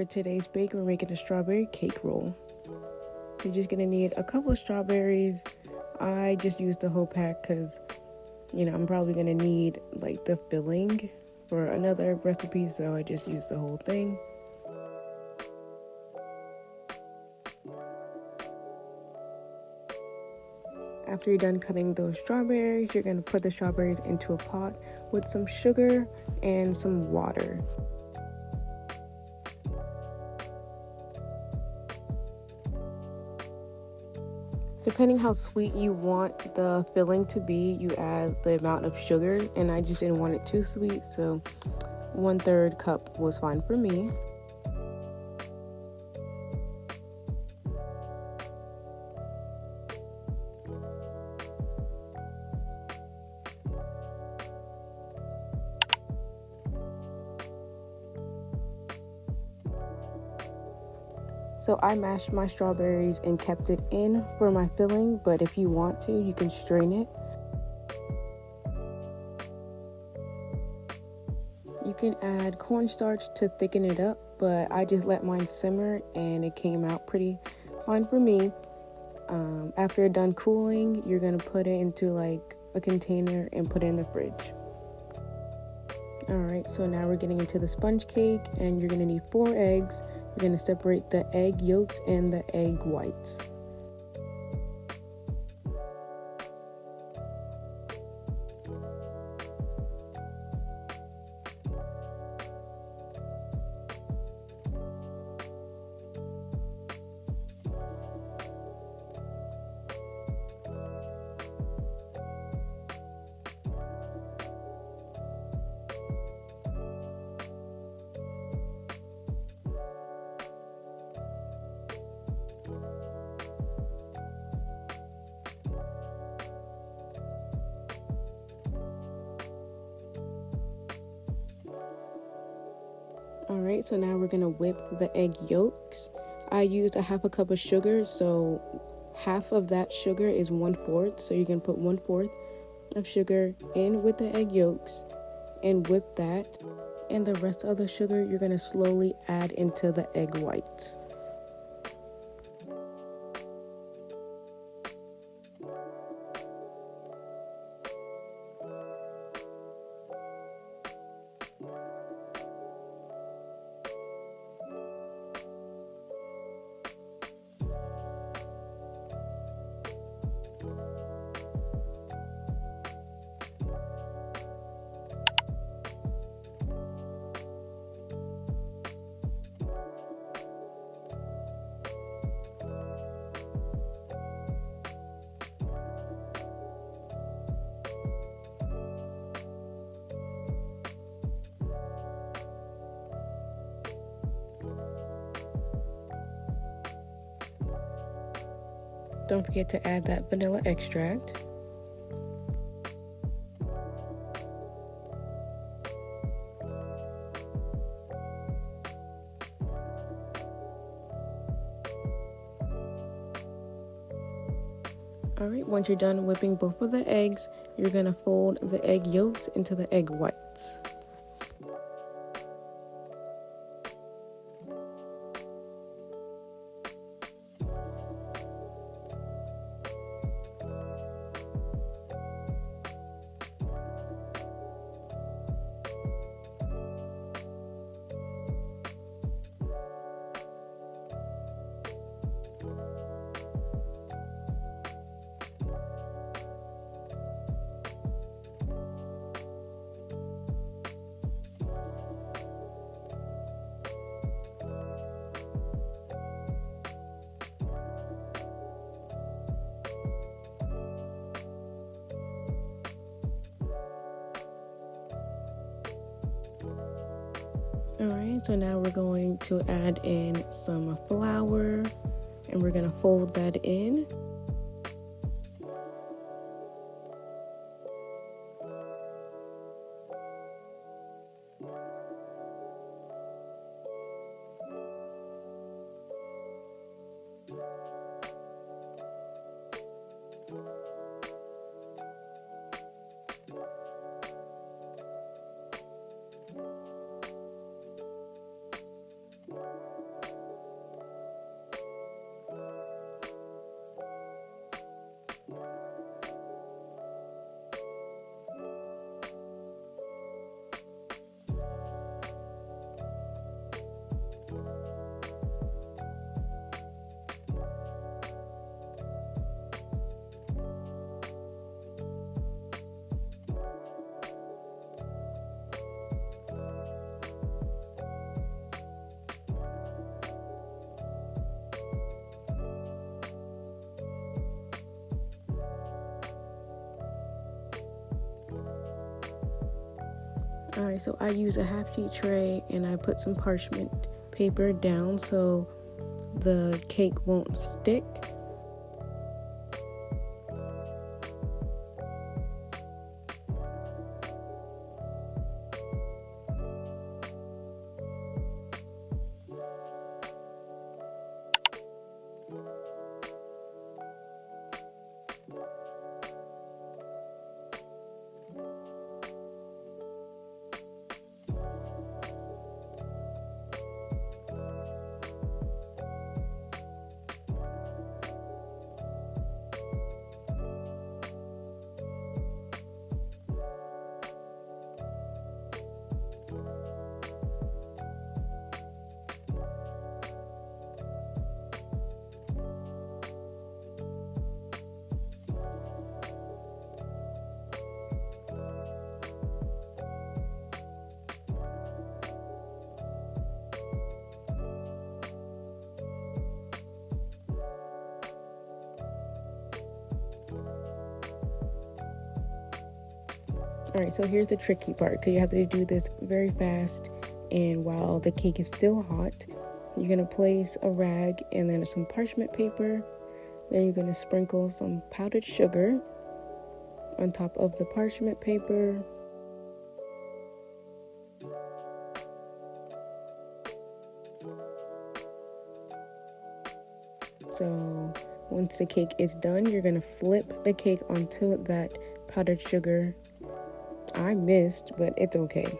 for today's bake, we're making a strawberry cake roll. You're just gonna need a couple of strawberries. I just used the whole pack because, I'm probably gonna need like the filling for another recipe, so I just used the whole thing. After you're done cutting those strawberries, you're gonna put the strawberries into a pot with some sugar and some water. Depending how sweet you want the filling to be, you add the amount of sugar, and I just didn't want it too sweet, so 1/3 cup was fine for me. So I mashed my strawberries and kept it in for my filling, but if you want to, you can strain it. You can add cornstarch to thicken it up, but I just let mine simmer and it came out pretty fine for me. After it's done cooling, you're gonna put it into like a container and put it in the fridge. Alright, so now we're getting into the sponge cake, and you're gonna need 4 eggs. You're going to separate the egg yolks and the egg whites. Alright, so now we're going to whip the egg yolks. I used a 1/2 cup of sugar, so half of that sugar is 1/4. So you can put 1/4 of sugar in with the egg yolks and whip that. And the rest of the sugar you're going to slowly add into the egg whites. Don't forget to add that vanilla extract. Alright, once you're done whipping both of the eggs, you're going to fold the egg yolks into the egg whites. Alright, so now we're going to add in some flour, and we're going to fold that in. Alright, so I use a half sheet tray and I put some parchment paper down so the cake won't stick. Alright, so here's the tricky part, because you have to do this very fast, and while the cake is still hot, you're going to place a rag and then some parchment paper. Then you're going to sprinkle some powdered sugar on top of the parchment paper. So once the cake is done, you're going to flip the cake onto that powdered sugar. I missed, but it's okay.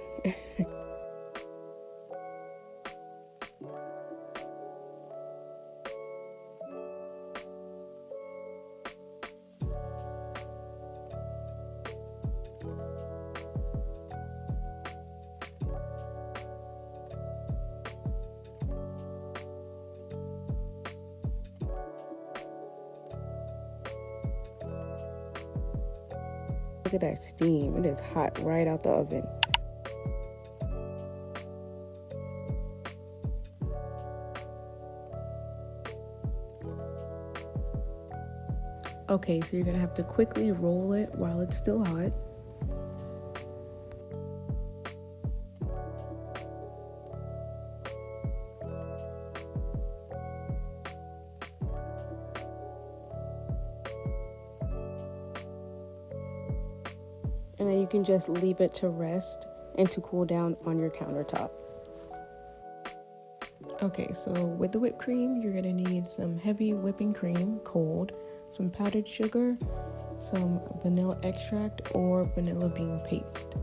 Look at that steam. It is hot right out the oven. Okay, so you're gonna have to quickly roll it while it's still hot. And then you can just leave it to rest and to cool down on your countertop. Okay, so with the whipped cream, you're gonna need some heavy whipping cream, cold, some powdered sugar, some vanilla extract or vanilla bean paste.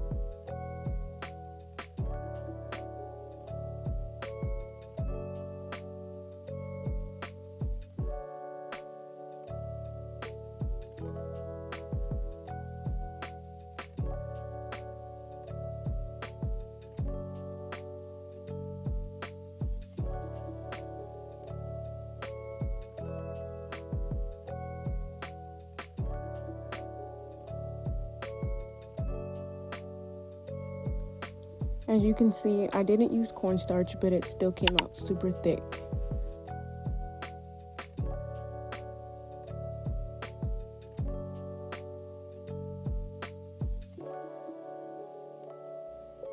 As you can see, I didn't use cornstarch, but it still came out super thick.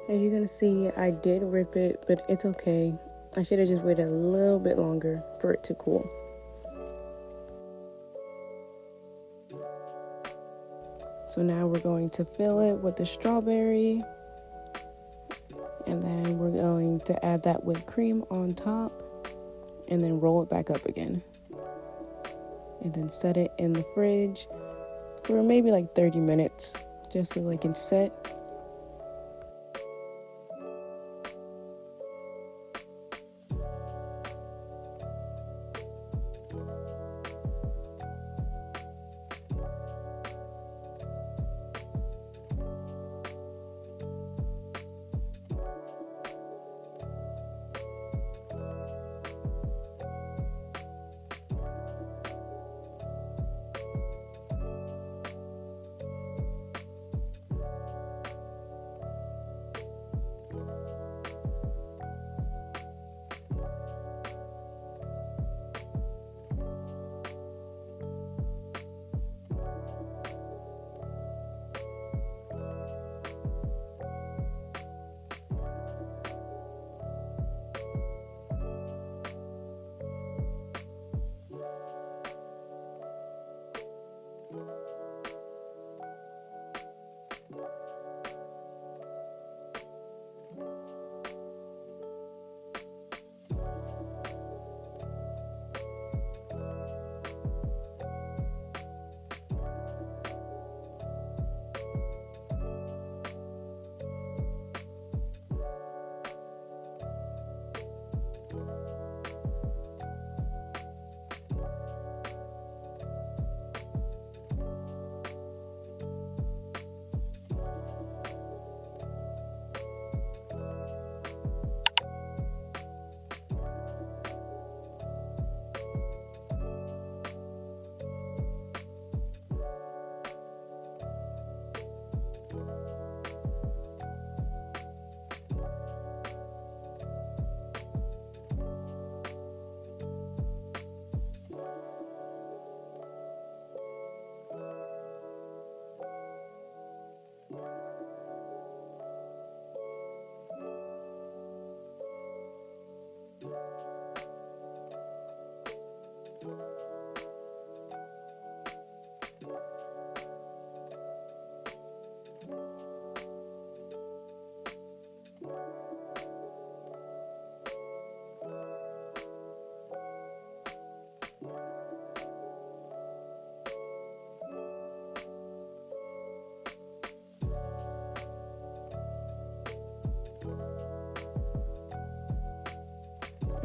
As you're gonna see, I did rip it, but it's okay. I should have just waited a little bit longer for it to cool. So now we're going to fill it with the strawberry. And then we're going to add that whipped cream on top and then roll it back up again. And then set it in the fridge for maybe like 30 minutes just so they can set.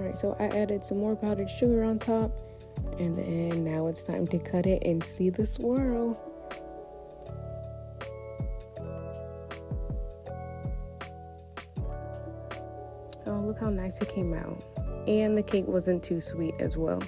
Alright, so I added some more powdered sugar on top, and then now it's time to cut it and see the swirl. Oh, look how nice it came out. And the cake wasn't too sweet as well.